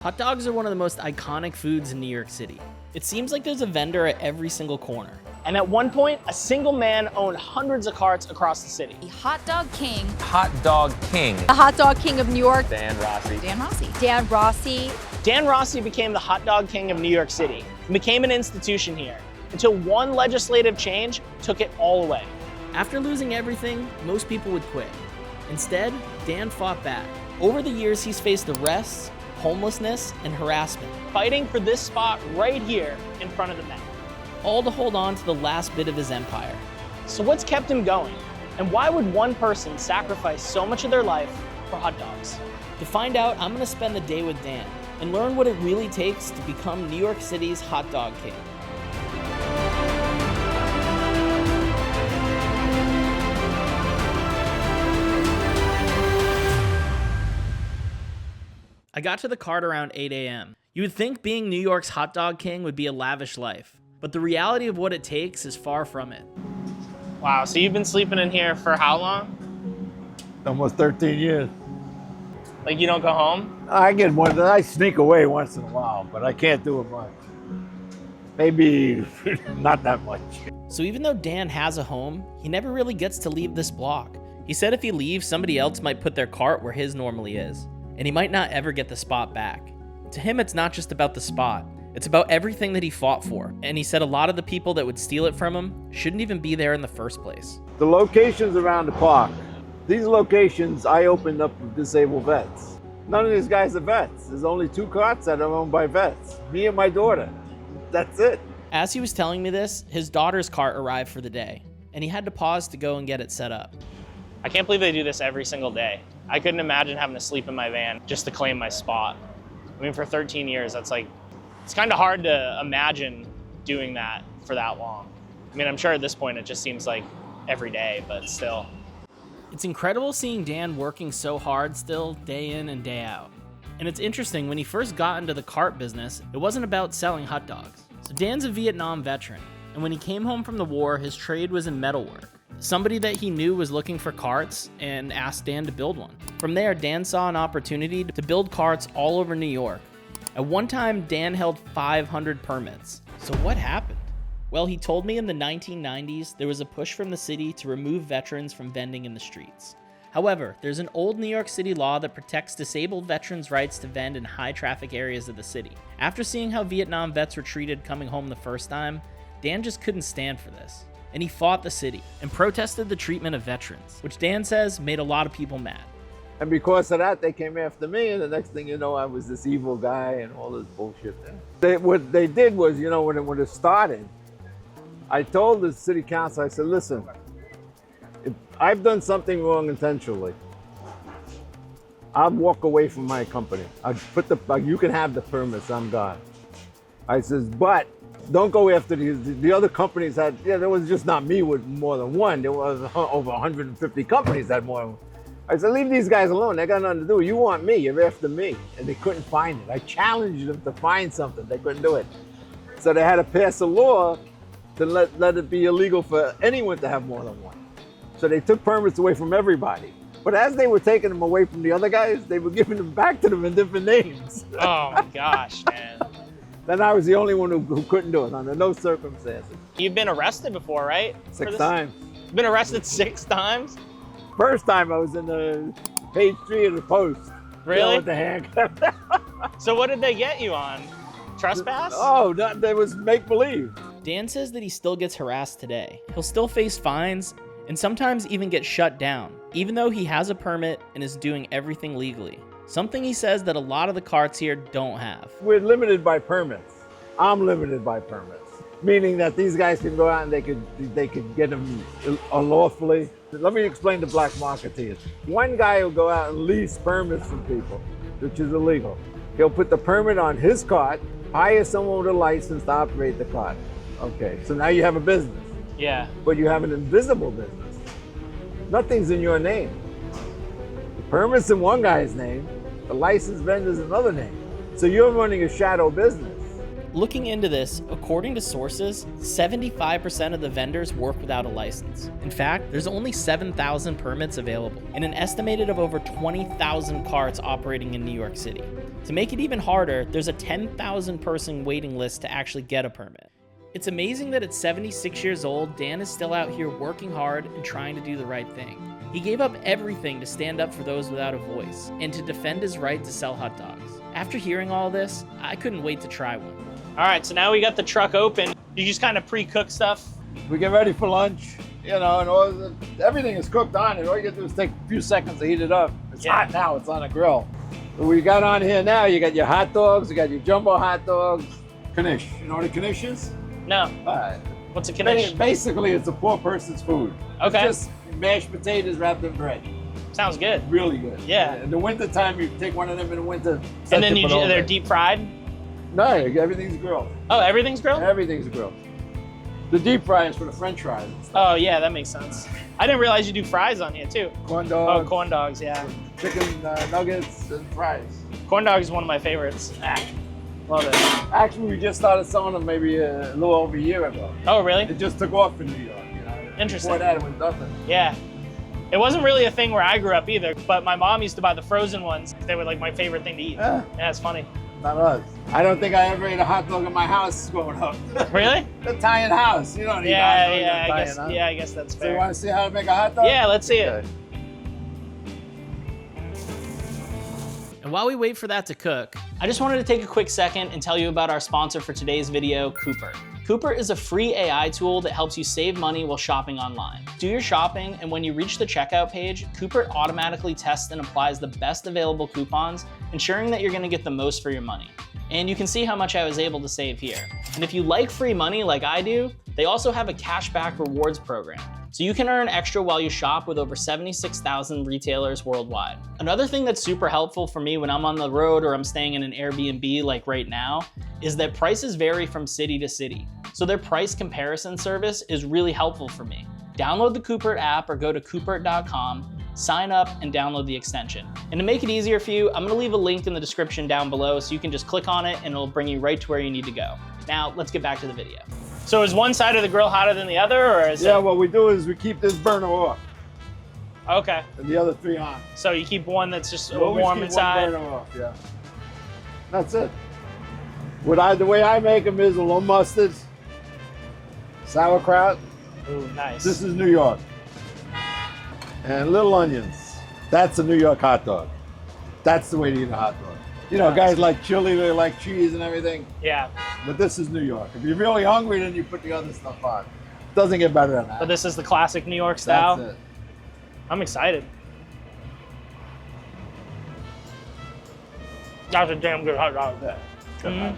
Hot dogs are one of the most iconic foods in New York City. It seems like there's a vendor at every single corner. And at one point, a single man owned hundreds of carts across the city. The hot dog king. Hot dog king. The hot dog king of New York. Dan Rossi. Dan Rossi. Dan Rossi. Dan Rossi became the hot dog king of New York City and became an institution here until one legislative change took it all away. After losing everything, most people would quit. Instead, Dan fought back. Over the years, he's faced arrests, homelessness, and harassment, Fighting for this spot right here in front of the Met. all to hold on to the last bit of his empire. So what's kept him going? And why would one person sacrifice so much of their life for hot dogs? To find out, I'm gonna spend the day with Dan and learn what it really takes to become New York City's hot dog king. I got to the cart around 8 a.m. You would think being New York's hot dog king would be a lavish life, but the reality of what it takes is far from it. Wow, so you've been sleeping in here for how long? Almost 13 years. Like you don't go home? I sneak away once in a while, but I can't do it much. Maybe not that much. So even though Dan has a home, he never really gets to leave this block. He said if he leaves, somebody else might put their cart where his normally is, and he might not ever get the spot back. To him, it's not just about the spot. It's about everything that he fought for, and he said a lot of the people that would steal it from him shouldn't even be there in the first place. The locations around the park, these locations I opened up with disabled vets. None of these guys are vets. There's only 2 carts that are owned by vets. Me and my daughter. That's it. As he was telling me this, his daughter's cart arrived for the day, and he had to pause to go and get it set up. I can't believe they do this every single day. I couldn't imagine having to sleep in my van just to claim my spot. I mean, for 13 years, that's like, it's kind of hard to imagine doing that for that long. I mean, I'm sure at this point it just seems like every day, but still. It's incredible seeing Dan working so hard still, day in and day out. And it's interesting, when he first got into the cart business, it wasn't about selling hot dogs. So Dan's a Vietnam veteran, and when he came home from the war, his trade was in metalwork. Somebody that he knew was looking for carts and asked Dan to build one. From there, Dan saw an opportunity to build carts all over New York. At one time, Dan held 500 permits. So what happened? Well, he told me in the 1990s, there was a push from the city to remove veterans from vending in the streets. However, there's an old New York City law that protects disabled veterans' rights to vend in high traffic areas of the city. After seeing how Vietnam vets were treated coming home the first time, Dan just couldn't stand for this. And he fought the city and protested the treatment of veterans, which Dan says made a lot of people mad. And because of that, they came after me, and the next thing you know, I was this evil guy and all this bullshit. What they did was, when it started, I told the city council, I said, listen, if I've done something wrong intentionally, I'll walk away from my company. You can have the permits, I'm gone. I says, but don't go after the other companies there was just not me with more than one. There was over 150 companies that had more than one. I said, leave these guys alone. They got nothing to do. You want me, you're after me. And they couldn't find it. I challenged them to find something. They couldn't do it. So they had to pass a law to let it be illegal for anyone to have more than one. So they took permits away from everybody. But as they were taking them away from the other guys, they were giving them back to them in different names. Oh my gosh, man. Then I was the only one who couldn't do it under no circumstances. You've been arrested before, right? 6 times. You've been arrested 6 times? First time I was in the page 3 of the Post. Really? With the handcuff. So what did they get you on? Trespass? Oh, that was make-believe. Dan says that he still gets harassed today. He'll still face fines and sometimes even get shut down, even though he has a permit and is doing everything legally. Something he says that a lot of the carts here don't have. We're limited by permits. I'm limited by permits, meaning that these guys can go out and they could get them unlawfully. Let me explain the black market to you. One guy will go out and lease permits from people, which is illegal. He'll put the permit on his cart, hire someone with a license to operate the cart. Okay, so now you have a business. Yeah. But you have an invisible business. Nothing's in your name. The permit's in one guy's name, the licensed vendor's in another name. So you're running a shadow business. Looking into this, according to sources, 75% of the vendors work without a license. In fact, there's only 7,000 permits available and an estimated of over 20,000 carts operating in New York City. To make it even harder, there's a 10,000 person waiting list to actually get a permit. It's amazing that at 76 years old, Dan is still out here working hard and trying to do the right thing. He gave up everything to stand up for those without a voice and to defend his right to sell hot dogs. After hearing all this, I couldn't wait to try one. All right, so now we got the truck open. You just kind of pre-cook stuff? We get ready for lunch, you know, and everything is cooked on it. All you gotta do is take a few seconds to heat it up. It's hot now, it's on a grill. So we got on here now, you got your hot dogs, you got your jumbo hot dogs. Knish, you know what a knish is? No. What's a knish? Basically, it's a poor person's food. Okay. It's just mashed potatoes wrapped in bread. Sounds good. Really good. Yeah. In the wintertime, you take one of them in the winter. And then they're deep fried? No, everything's grilled. Oh, everything's grilled? Everything's grilled. The deep fry is for the French fries and stuff. Oh, yeah, that makes sense. I didn't realize you do fries on here, too. Corn dogs. Oh, corn dogs, yeah. Chicken nuggets and fries. Corn dogs is one of my favorites. Love it. Actually, we just started selling them maybe a little over a year ago. Oh, really? It just took off in New York. You know? Interesting. Before that, it was nothing. Yeah. It wasn't really a thing where I grew up either, but my mom used to buy the frozen ones. They were like my favorite thing to eat. Yeah. Yeah, it's funny. Not us. I don't think I ever ate a hot dog in my house growing up. Really? Italian house. You don't eat hot dogs in I Italian guess. house. Yeah, I guess that's So fair. you want to see how to make a hot dog? Yeah, let's see Okay. it. And while we wait for that to cook, I just wanted to take a quick second and tell you about our sponsor for today's video, Cooper. Cooper is a free AI tool that helps you save money while shopping online. Do your shopping, and when you reach the checkout page, Cooper automatically tests and applies the best available coupons, ensuring that you're gonna get the most for your money. And you can see how much I was able to save here. And if you like free money like I do, they also have a cashback rewards program. So you can earn extra while you shop with over 76,000 retailers worldwide. Another thing that's super helpful for me when I'm on the road or I'm staying in an Airbnb like right now is that prices vary from city to city. So their price comparison service is really helpful for me. Download the Cooper app or go to Cooper.com, sign up and download the extension. And to make it easier for you, I'm gonna leave a link in the description down below so you can just click on it and it'll bring you right to where you need to go. Now, let's get back to the video. So is one side of the grill hotter than the other, or is Yeah, it? what we do is we keep this burner off Okay. and the other three on. So you keep one that's just We always warm keep inside. one burner off, yeah. That's it. The way I make them is a little mustard, sauerkraut. Ooh, nice. This is New York. And little onions. That's a New York hot dog. That's the way to eat a hot dog. You know, guys like chili, they like cheese and everything. Yeah, But this is New York. If you're really hungry, then you put the other stuff on. Doesn't get better than that. but this is the classic New York style. That's it. I'm excited. That's a damn good hot dog. Yeah. Mhm.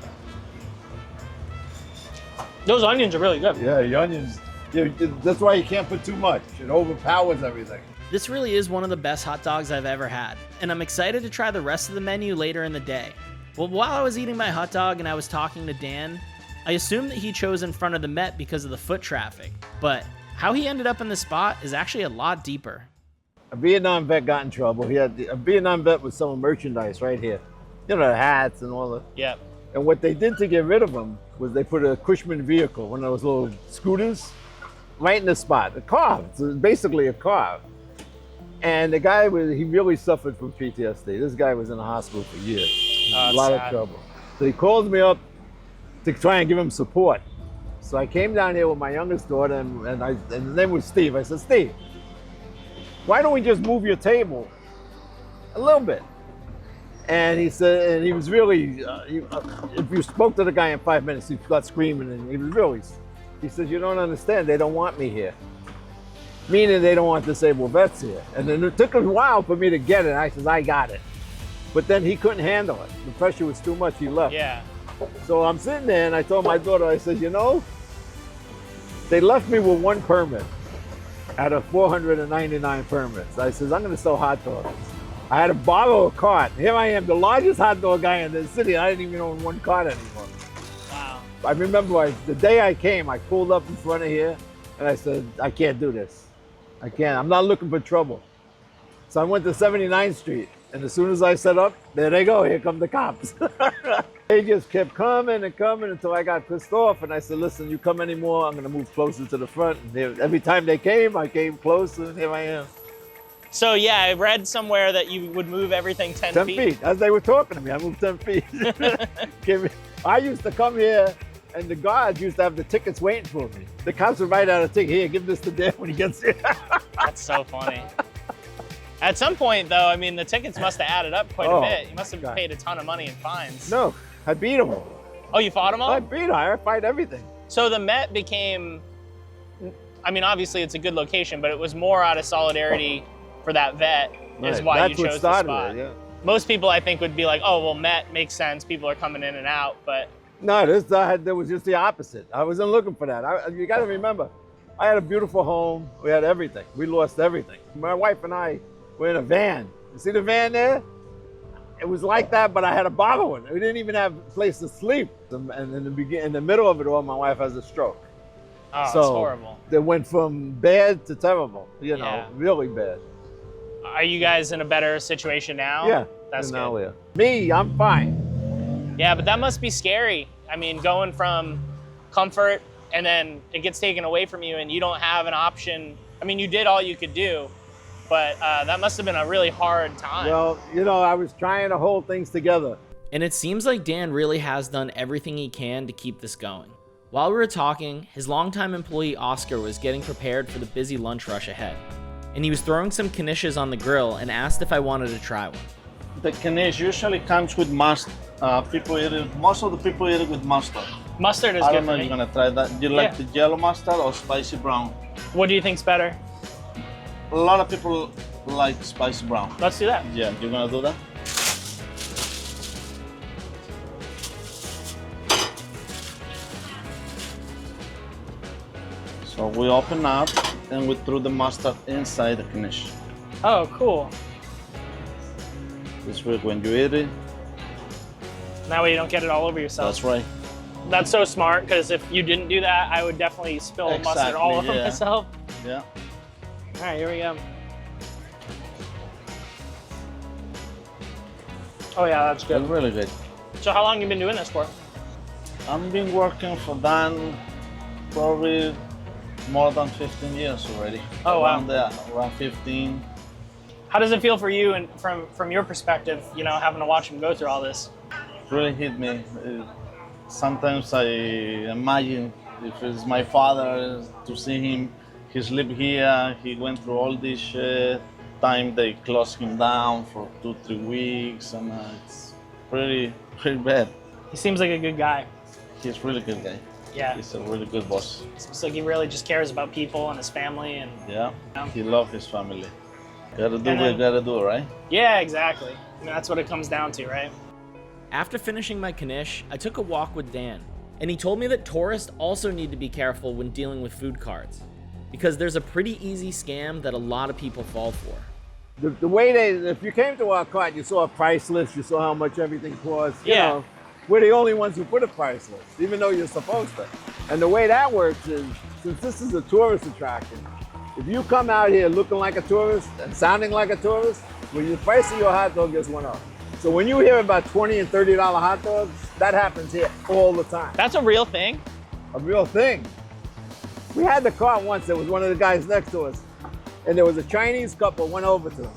Those onions are really good. Yeah, the onions. Yeah, that's why you can't put too much. It overpowers everything. This really is one of the best hot dogs I've ever had, and I'm excited to try the rest of the menu later in the day. Well, while I was eating my hot dog and I was talking to Dan, I assumed that he chose in front of the Met because of the foot traffic, but how he ended up in this spot is actually a lot deeper. A Vietnam vet got in trouble. A Vietnam vet was selling merchandise right here. You know, the hats and all that. Yep. And what they did to get rid of him was they put a Cushman vehicle, one of those little scooters, right in the spot. A car. It's basically a car. And the guy he really suffered from PTSD. This guy was in the hospital for years. Oh, A lot sad. of trouble. So he calls me up to try and give him support. So I came down here with my youngest daughter, and his name was Steve. I said, Steve, why don't we just move your table a little bit? And he said, and he was really, if you spoke to the guy in 5 minutes, he'd start screaming, and he says, you don't understand, they don't want me here. Meaning they don't want disabled vets here. And then it took a while for me to get it. I said, I got it. But then he couldn't handle it. The pressure was too much, he left. Yeah. So I'm sitting there and I told my daughter, I said, you know, they left me with one permit out of 499 permits. I says, I'm gonna sell hot dogs. I had to borrow a cart. Here I am, the largest hot dog guy in the city. I didn't even own one cart anymore. Wow. I remember the day I came, I pulled up in front of here and I said, I can't do this. I can't, I'm not looking for trouble. So I went to 79th Street, and as soon as I set up, there they go, here come the cops. They just kept coming and coming until I got pissed off, and I said, listen, you come anymore, I'm gonna move closer to the front. And every time they came, I came closer, and here I am. So yeah, I read somewhere that you would move everything 10 10 feet. feet. As they were talking to me, I moved 10 feet. I used to come here, and the guards used to have the tickets waiting for me. The cops would write out a ticket. Here, give this to Dan when he gets here. That's so funny. At some point, though, I mean, the tickets must have added up quite a bit. You must have paid a ton of money in fines. No, I beat them all. Oh, you fought them all? I beat them. I fight everything. So the Met became, I mean, obviously it's a good location, but it was more out of solidarity for that vet is why you chose the spot. Yeah. Most people, I think, would be like, oh, well, Met makes sense. People are coming in and out, but. No, there was just the opposite. I wasn't looking for that. You got to remember, I had a beautiful home. We had everything. We lost everything. My wife and I were in a van. You see the van there? It was like that, but I had a bottle one. We didn't even have a place to sleep. And in the middle of it all, my wife has a stroke. Oh, so it's horrible. They went from bad to terrible, really bad. Are you guys in a better situation now? Yeah. That's good. Me, I'm fine. Yeah, but that must be scary. I mean, going from comfort and then it gets taken away from you and you don't have an option. I mean, you did all you could do, but that must have been a really hard time. Well, I was trying to hold things together. And it seems like Dan really has done everything he can to keep this going. While we were talking, his longtime employee Oscar was getting prepared for the busy lunch rush ahead. And he was throwing some knishes on the grill and asked if I wanted to try one. The knish usually comes with mustard. Most of the people eat it with mustard. Mustard is I good don't know for if me. you're gonna try that. Do you like the yellow mustard or spicy brown? What do you think's better? A lot of people like spicy brown. Let's do that. Yeah, you're gonna do that? So we open up and we threw the mustard inside the knish. Oh, cool. This way when you eat it. That way you don't get it all over yourself. That's right. That's so smart, because if you didn't do that, I would definitely spill mustard all over myself. Yeah. All right, here we go. Oh yeah, that's good. It's really good. So how long have you been doing this for? I've been working for Dan probably more than 15 years already. Oh, wow. Around there, around 15. How does it feel for you, and from your perspective, having to watch him go through all this? Really hit me. Sometimes I imagine if it's my father, to see him, he sleep here, he went through all this shit. Time they closed him down for 2-3 weeks, and it's pretty bad. He seems like a good guy. He's a really good guy. Yeah. He's a really good boss. Seems like he really just cares about people and his family, and He loves his family. Gotta do what you gotta do, right? Yeah, exactly. I mean, that's what it comes down to, right? After finishing my knish, I took a walk with Dan, and he told me that tourists also need to be careful when dealing with food cards, because there's a pretty easy scam that a lot of people fall for. The way if you came to our cart, you saw a price list, you saw how much everything costs. We're the only ones who put a price list, even though you're supposed to. And the way that works is, since this is a tourist attraction, if you come out here looking like a tourist and sounding like a tourist, well, the price of your hot dog just went up. So when you hear about $20 and $30 hot dogs, that happens here all the time. That's a real thing? A real thing. We had the cart once, there was one of the guys next to us, and there was a Chinese couple went over to them.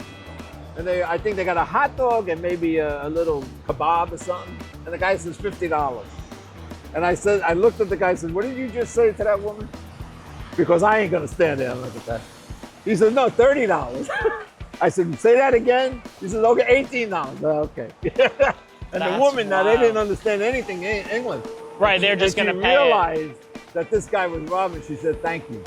And I think they got a hot dog and maybe a little kebab or something. And the guy says $50. And I looked at the guy and said, what did you just say to that woman? Because I ain't gonna stand there and look at that. He said, no, $30. I said, say that again? He says, okay, $18. Okay. And the woman, now they didn't understand anything in English. Right, they're just gonna pay She realized that this guy was robbing. She said, thank you.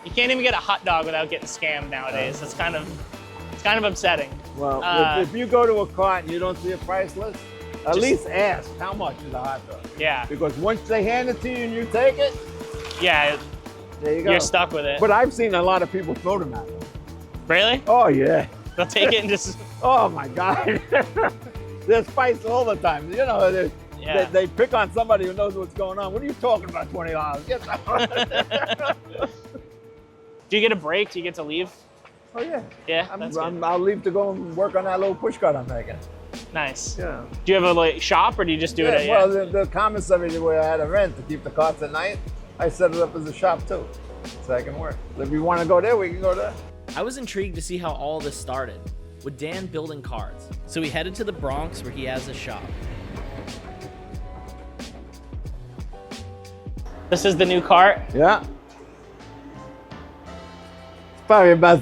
You can't even get a hot dog without getting scammed nowadays. It's kind of upsetting. Well, if you go to a cart and you don't see a price list, at least ask how much is a hot dog. Yeah. Because once they hand it to you and you take it, yeah, there you go. You're stuck with it. But I've seen a lot of people throw them at them. Really? Oh yeah. They'll take it and just. Oh my God. There's fights all the time. They pick on somebody who knows what's going on. What are you talking about, $20? Get that. Do you get a break? Do you get to leave? Oh yeah. Yeah, I'll leave to go and work on that little push cart I'm making. Nice. Yeah. Do you have a shop, or do you just do it at the commissary where I had a rent to keep the carts at night, I set it up as a shop too, so I can work. If you want to go there, we can go there. I was intrigued to see how all this started, with Dan building carts. So we headed to the Bronx where he has a shop. This is the new cart. Yeah. It's probably about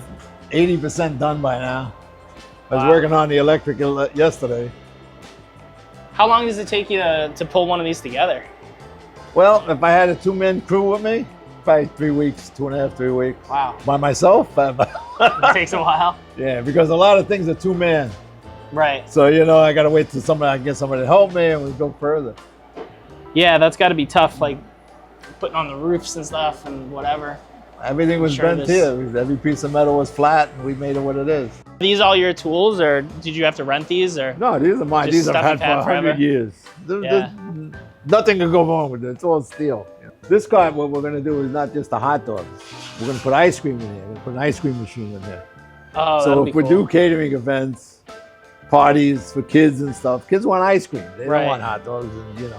80% done by now. I was Wow. working on the electrical yesterday. How long does it take you to pull one of these together? Well, if I had a 2-man crew with me, probably 3 weeks, 2.5, 3 weeks. Wow. By myself? It takes a while. Yeah, because a lot of things are 2-man. Right. So, you know, I got to wait till I get somebody to help me and we go further. Yeah, that's got to be tough, like putting on the roofs and stuff and whatever. Everything was Sure bent this- here. Every piece of metal was flat and we made it what it is. Are these all your tools, or did you have to rent these? Or No, these are mine. Just These I've stuff had you've for had 100 forever? years. Yeah. Nothing can go wrong with it. It's all steel. This cart, what we're going to do is not just the hot dogs. We're going to put ice cream in there. We're going to put an ice cream machine in there. oh, So that'll if be we cool. do catering events, parties for kids and stuff, kids want ice cream. They Right. don't want hot dogs, and you know.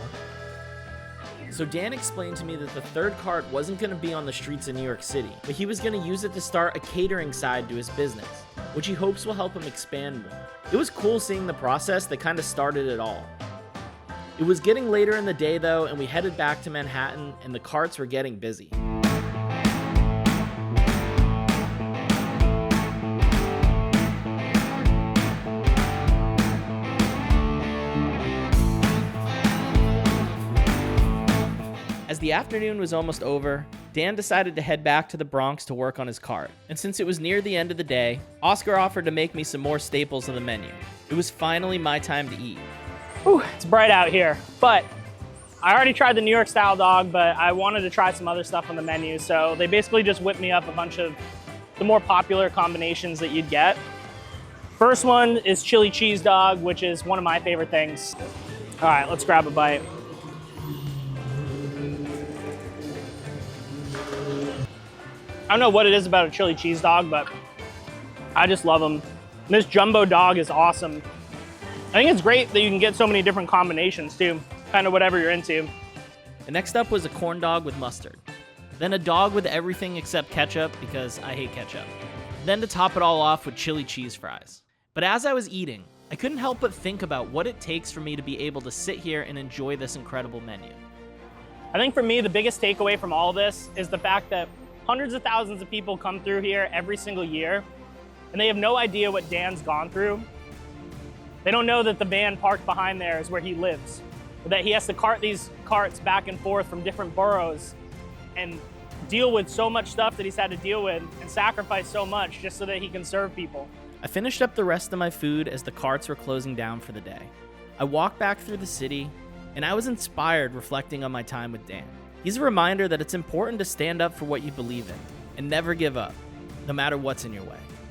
So Dan explained to me that the third cart wasn't going to be on the streets of New York City, but he was going to use it to start a catering side to his business, which he hopes will help him expand more. It was cool seeing the process that kind of started it all. It was getting later in the day though, and we headed back to Manhattan, and the carts were getting busy. As the afternoon was almost over, Dan decided to head back to the Bronx to work on his cart. And since it was near the end of the day, Oscar offered to make me some more staples of the menu. It was finally my time to eat. Whew, it's bright out here, but I already tried the New York style dog, but I wanted to try some other stuff on the menu. So they basically just whipped me up a bunch of the more popular combinations that you'd get. First one is chili cheese dog, which is one of my favorite things. All right, let's grab a bite. I don't know what it is about a chili cheese dog, but I just love them. This jumbo dog is awesome. I think it's great that you can get so many different combinations too, kind of whatever you're into. And next up was a corn dog with mustard. Then a dog with everything except ketchup, because I hate ketchup. Then to top it all off with chili cheese fries. But as I was eating, I couldn't help but think about what it takes for me to be able to sit here and enjoy this incredible menu. I think for me, the biggest takeaway from all this is the fact that hundreds of thousands of people come through here every single year, and they have no idea what Dan's gone through. They don't know that the van parked behind there is where he lives, or that he has to cart these carts back and forth from different boroughs and deal with so much stuff that he's had to deal with and sacrifice so much just so that he can serve people. I finished up the rest of my food as the carts were closing down for the day. I walked back through the city, and I was inspired reflecting on my time with Dan. He's a reminder that it's important to stand up for what you believe in and never give up, no matter what's in your way.